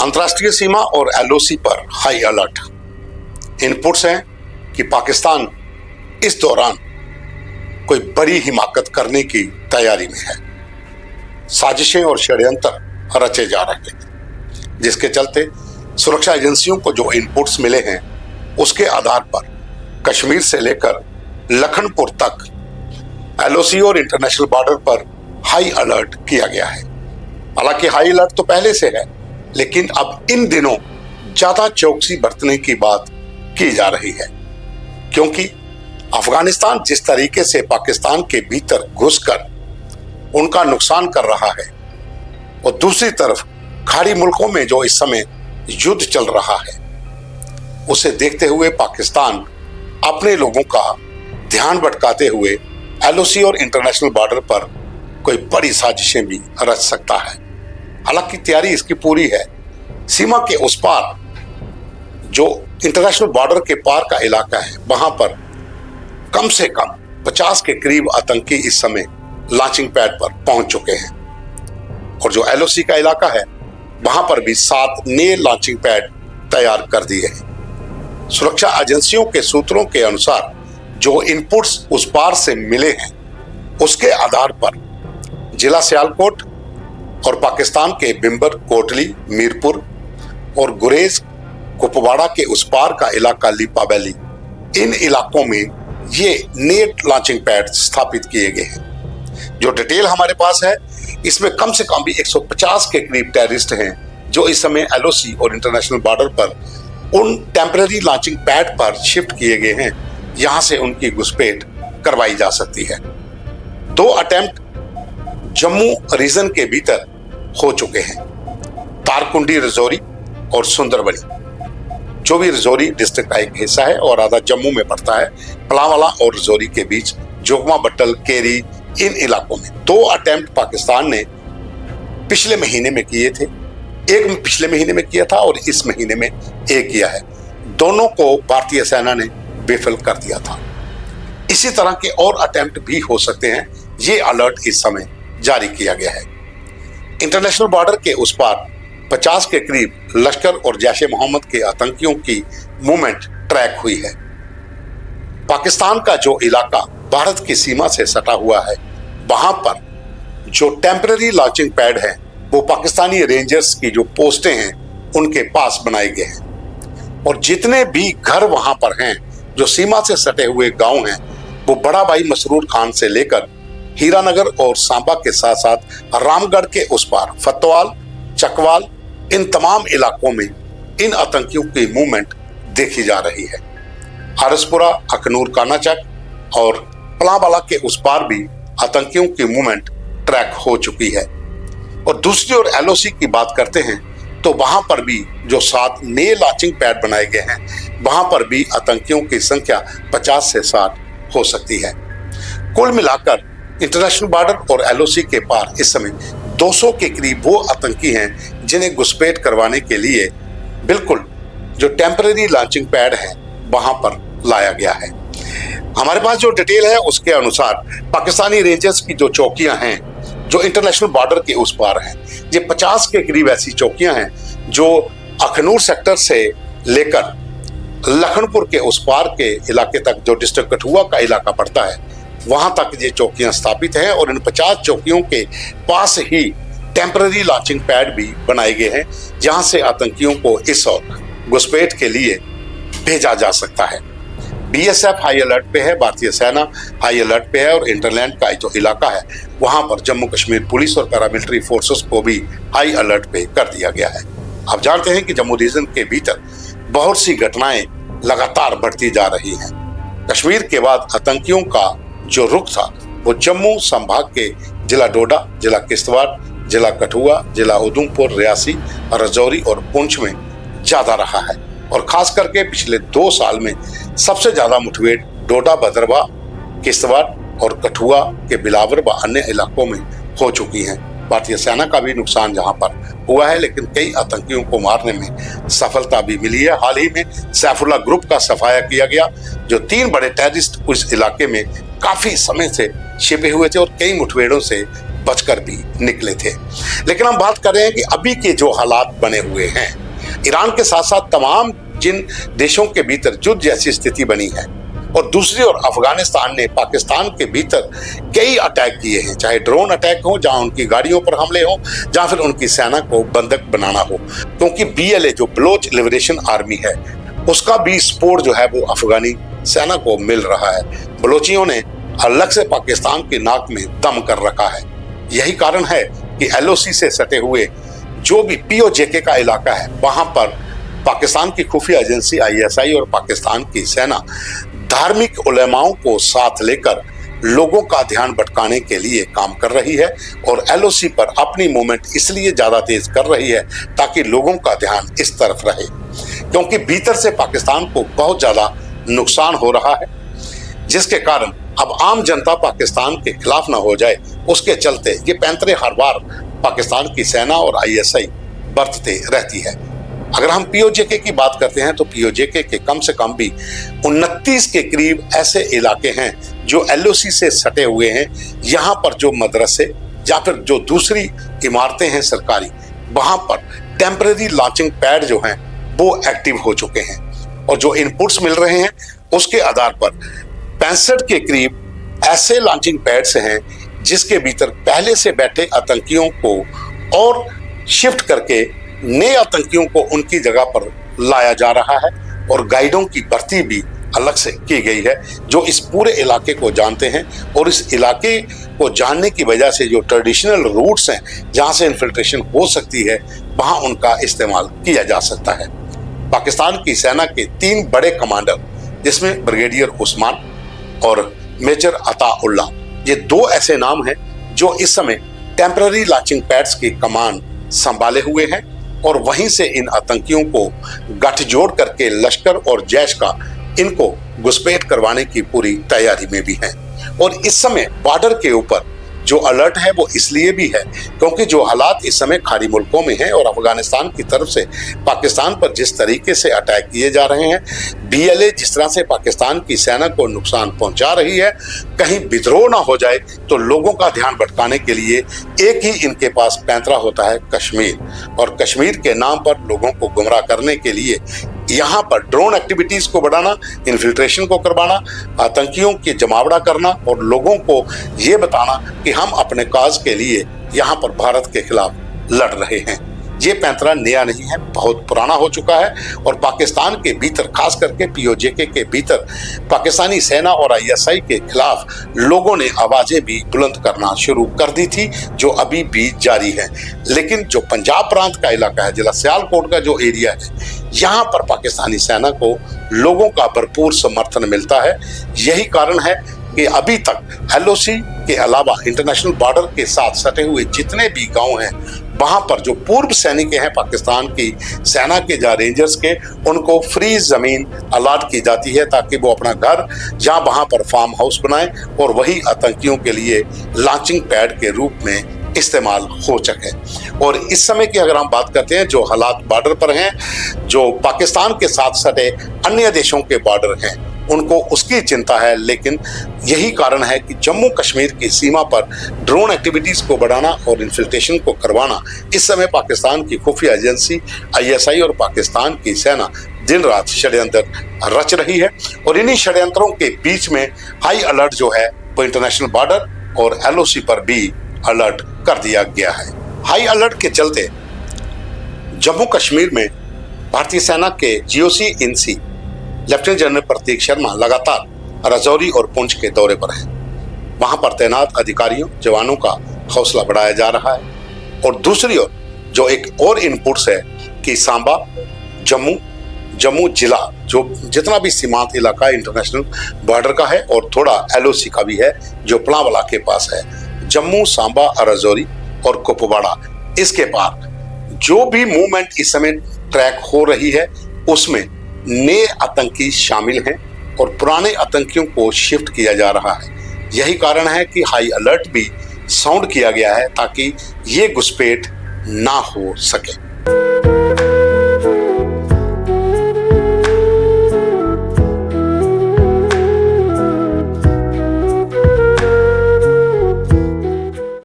अंतर्राष्ट्रीय सीमा और एलओसी पर हाई अलर्ट। इनपुट्स हैं कि पाकिस्तान इस दौरान कोई बड़ी हिमाकत करने की तैयारी में है। साजिशें और षड्यंत्र रचे जा रहे हैं, जिसके चलते सुरक्षा एजेंसियों को जो इनपुट्स मिले हैं उसके आधार पर कश्मीर से लेकर लखनपुर तक एलओसी और इंटरनेशनल बॉर्डर पर हाई अलर्ट किया गया है। हालांकि हाई अलर्ट तो पहले से है, लेकिन अब इन दिनों ज्यादा चौकसी बरतने की बात की जा रही है, क्योंकि अफगानिस्तान जिस तरीके से पाकिस्तान के भीतर घुसकर उनका नुकसान कर रहा है और दूसरी तरफ खाड़ी मुल्कों में जो इस समय युद्ध चल रहा है, उसे देखते हुए पाकिस्तान अपने लोगों का ध्यान भटकाते हुए एलओसी और इंटरनेशनल बॉर्डर पर कोई बड़ी साजिशें भी रच सकता है। हालांकि तैयारी इसकी पूरी है। सीमा के उस पार जो इंटरनेशनल बॉर्डर के पार का इलाका है, वहां पर कम से कम 50 के करीब आतंकी इस समय लॉन्चिंग पैड पर पहुंच चुके हैं और जो एलओसी का इलाका है वहां पर भी 7 नए लॉन्चिंग पैड तैयार कर दिए हैं। सुरक्षा एजेंसियों के सूत्रों के अनुसार जो इनपुट्स उस पार से मिले हैं उसके आधार पर जिला सियालकोट और पाकिस्तान के बिम्बर, कोटली, मीरपुर और गुरेज, कुपवाड़ा के उस पार का इलाका लीपा वैली, इन इलाकों में ये नेट लॉन्चिंग पैड स्थापित किए गए हैं। जो डिटेल हमारे पास है इसमें कम से कम भी 150 के करीब टेररिस्ट हैं जो इस समय एलओसी और इंटरनेशनल बॉर्डर पर उन टेम्पररी लॉन्चिंग पैड पर शिफ्ट किए गए हैं। यहां से उनकी घुसपैठ करवाई जा सकती है। 2 अटेम्प्ट जम्मू रीजन के भीतर हो चुके हैं। तारकुंडी, रजौरी और सुंदरबनी, जो भी रजौरी डिस्ट्रिक्ट का एक हिस्सा है और आधा जम्मू में पड़ता है, पलावाला और रजौरी के बीच जोगमा, बट्टल, केरी, इन इलाकों में 2 अटेम्प्ट पाकिस्तान ने पिछले महीने में किए थे। एक पिछले महीने में किया था और इस महीने में एक किया है। दोनों को भारतीय सेना ने बेफिल कर दिया था। इसी तरह के और अटेम्प्ट भी हो सकते हैं। ये अलर्ट इस समय जारी किया गया है। इंटरनेशनल बॉर्डर के उस पार 50 के करीब लश्कर और जैश ए मोहम्मद के आतंकियों की मूवमेंट ट्रैक हुई है। पाकिस्तान का जो इलाका भारत की सीमा से सटा हुआ है, वहां पर जो टेम्पररी लॉन्चिंग पैड है वो पाकिस्तानी रेंजर्स की जो पोस्टें हैं उनके पास बनाए गए हैं और जितने भी घर वहां पर हैं जो सीमा से सटे हुए गांव हैं, वो बड़ा भाई मसरूर खान से लेकर हीरानगर और सांबा के साथ साथ रामगढ़ के उस पार फतवाल, चकवाल, इन तमाम इलाकों में इन आतंकियों की मूवमेंट देखी जा रही है। हरसपुरा, अखनूर, कानाचक और पलावाला के उस पार भी आतंकियों की मूवमेंट ट्रैक हो चुकी है। और दूसरी ओर एलओसी की बात करते हैं तो वहां पर भी जो 7 नए लॉन्चिंग पैड बनाए गए हैं, वहां पर भी आतंकियों की संख्या 50 से 60 हो सकती है। कुल मिलाकर इंटरनेशनल बॉर्डर और एलओसी के पार इस समय 200 के करीब वो आतंकी हैं जिन्हें घुसपैठ करवाने के लिए बिल्कुल जो टेम्पररी लॉन्चिंग पैड है वहां पर लाया गया है। हमारे पास जो डिटेल है उसके अनुसार पाकिस्तानी रेंजर्स की जो चौकियां हैं जो इंटरनेशनल बॉर्डर के उस पार हैं, ये 50 के करीब ऐसी चौकियां हैं जो अखनूर सेक्टर से लेकर लखनपुर के उस पार के इलाके तक जो डिस्ट्रिक्ट कठुआ का इलाका पड़ता है, वहां तक ये चौकियां स्थापित हैं और इन 50 चौकियों के पास ही टेम्पररी लॉन्चिंग पैड भी बनाए गए हैं जहां से आतंकियों को इस वक्त घुसपैठ के लिए भेजा जा सकता है। बीएसएफ हाई अलर्ट पे है, भारतीय सेना हाई अलर्ट पे है और इंटरलैंड का जो इलाका है वहां पर जम्मू कश्मीर पुलिस और पैरामिलिट्री फोर्सेस को भी हाई अलर्ट पे कर दिया गया है। आप जानते हैं कि जम्मू रीजन के भीतर बहुत सी घटनाएं लगातार बढ़ती जा रही हैं। कश्मीर के बाद आतंकियों का जो रुख था वो जम्मू संभाग के जिला डोडा, जिला किश्तवाड़, जिला कठुआ, जिला उधमपुर, रियासी, रजौरी और पुंछ में ज्यादा रहा है और खास करके पिछले 2 साल में सबसे ज्यादा मुठभेड़ डोडा, भद्रवाह, किश्तवाड़ और कठुआ के बिलावर व अन्य इलाकों में हो चुकी हैं। भारतीय सेना का भी नुकसान जहां पर हुआ है, लेकिन कई आतंकियों को मारने में सफलता भी मिली है। हाल ही में सैफुल्लाह ग्रुप का सफाया किया गया, जो 3 बड़े टेररिस्ट उस इलाके में काफी समय से छिपे हुए थे और कई मुठभेड़ों से बचकर भी निकले थे। लेकिन हम बात कर रहे हैं कि अभी के जो हालात बने हुए हैं, ईरान के साथ साथ तमाम जिन देशों के भीतर युद्ध जैसी स्थिति बनी है, और दूसरी ओर अफगानिस्तान ने पाकिस्तान के भीतर कई अटैक किए हैं, चाहे ड्रोन अटैक हो, जहां उनकी गाड़ियों पर हमले हो, या फिर उनकी सेना को बंधक बनाना हो, क्योंकि BLA जो बलोच लिबरेशन आर्मी है, उसका भी सपोर्ट जो है वो अफगानी सेना को मिल रहा है। बलोचियों ने अलग से पाकिस्तान की नाक में दम कर रखा है। यही कारण है कि LOC से सटे हुए जो भी POJK का इलाका है, वहां पर पाकिस्तान की खुफिया एजेंसी ISI और पाकिस्तान की सेना धार्मिक उलेमाओं को साथ लेकर लोगों का ध्यान भटकाने के लिए काम कर रही है, और LOC पर अपनी मूवमेंट इसलिए ज्यादा तेज कर रही है ताकि लोगों का ध्यान इस तरफ रहे, क्योंकि भीतर से पाकिस्तान को बहुत ज्यादा नुकसान हो रहा है, जिसके कारण अब आम जनता पाकिस्तान के खिलाफ ना हो जाए, उसके चलते ये पैंतरे हर बार पाकिस्तान की सेना और ISI बरतते रहती है। अगर हम POJK की बात करते हैं तो POJK के कम से कम भी 29 के करीब ऐसे इलाके हैं जो LOC से सटे हुए हैं। यहाँ पर जो मदरसे या फिर जो दूसरी इमारतें हैं सरकारी, वहां पर टेम्परेरी लॉन्चिंग पैड जो हैं वो एक्टिव हो चुके हैं, और जो इनपुट्स मिल रहे हैं उसके आधार पर 65 के करीब ऐसे लॉन्चिंग पैड्स हैं जिसके भीतर पहले से बैठे आतंकियों को और शिफ्ट करके नए आतंकियों को उनकी जगह पर लाया जा रहा है, और गाइडों की भर्ती भी अलग से की गई है जो इस पूरे इलाके को जानते हैं, और इस इलाके को जानने की वजह से जो ट्रेडिशनल रूट्स हैं जहां से इन्फिल्ट्रेशन हो सकती है, वहां उनका इस्तेमाल किया जा सकता है। पाकिस्तान की सेना के 3 बड़े कमांडर, जिसमें ब्रिगेडियर उस्मान और मेजर अताउल्ला, ये 2 ऐसे नाम हैं जो इस समय टेम्पररी लॉन्चिंग पैड्स की कमान संभाले हुए हैं, और वहीं से इन आतंकियों को गठजोड़ करके लश्कर और जैश का इनको घुसपैठ करवाने की पूरी तैयारी में भी हैं। और इस समय बॉर्डर के ऊपर जो अलर्ट है वो इसलिए भी है क्योंकि जो हालात इस समय खाड़ी मुल्कों में हैं और अफगानिस्तान की तरफ से पाकिस्तान पर जिस तरीके से अटैक किए जा रहे हैं, BLA जिस तरह से पाकिस्तान की सेना को नुकसान पहुंचा रही है, कहीं विद्रोह ना हो जाए तो लोगों का ध्यान भटकाने के लिए एक ही इनके पास पैंतरा होता है, कश्मीर। और कश्मीर के नाम पर लोगों को गुमराह करने के लिए यहाँ पर ड्रोन एक्टिविटीज को बढ़ाना, इन्फिल्ट्रेशन को करवाना, आतंकियों की जमावड़ा करना और लोगों को ये बताना कि हम अपने काज के लिए यहाँ पर भारत के खिलाफ लड़ रहे हैं। ये पैंतरा नया नहीं है, बहुत पुराना हो चुका है, और पाकिस्तान के भीतर खास करके POJK के भीतर पाकिस्तानी सेना और ISI के खिलाफ लोगों ने आवाजें भी बुलंद करना शुरू कर दी थी, जो अभी भी जारी है। लेकिन जो पंजाब प्रांत का इलाका है, जिला सियालकोट का जो एरिया है, यहाँ पर पाकिस्तानी सेना को लोगों का भरपूर समर्थन मिलता है। यही कारण है कि अभी तक LOC के अलावा इंटरनेशनल बॉर्डर के साथ सटे हुए जितने भी गांव हैं, वहां पर जो पूर्व सैनिक हैं पाकिस्तान की सेना के या रेंजर्स के, उनको फ्री जमीन अलॉट की जाती है ताकि वो अपना घर या वहां पर फार्म हाउस बनाएं और वही आतंकियों के लिए लॉन्चिंग पैड के रूप में इस्तेमाल हो सके। और इस समय की अगर हम बात करते हैं, जो हालात बॉर्डर पर हैं, जो पाकिस्तान के साथ सटे अन्य देशों के बॉर्डर हैं, उनको उसकी चिंता है। लेकिन यही कारण है कि जम्मू कश्मीर की सीमा पर ड्रोन एक्टिविटीज को बढ़ाना और इन्फिल्ट्रेशन को करवाना इस समय पाकिस्तान की खुफिया एजेंसी ISI और पाकिस्तान की सेना दिन रात षड्यंत्र रच रही है। और इन्हीं षड्यंत्रों के बीच में हाई अलर्ट जो है वो इंटरनेशनल बॉर्डर और LOC पर भी अलर्ट कर दिया गया है। हाई अलर्ट के चलते जम्मू कश्मीर में भारतीय सेना के GOC in C lieutenant general Prateek Sharma लगातार राजौरी और पुंछ के दौरे पर हैं। वहां पर तैनात अधिकारियों जवानों का हौसला बढ़ाया जा रहा है। और दूसरी ओर जो एक और इनपुट्स है कि सांबा, जम्मू जिला, जो जितना भी सीमांत इलाका इंटरनेशनल बॉर्डर का है और थोड़ा LOC का भी है जो पलावला के पास है, जम्मू, सांबा, राजौरी और कुपवाड़ा, इसके पार जो भी मूवमेंट इस समय ट्रैक हो रही है उसमें नए आतंकी शामिल हैं और पुराने आतंकियों को शिफ्ट किया जा रहा है। यही कारण है कि हाई अलर्ट भी साउंड किया गया है ताकि ये घुसपैठ ना हो सके।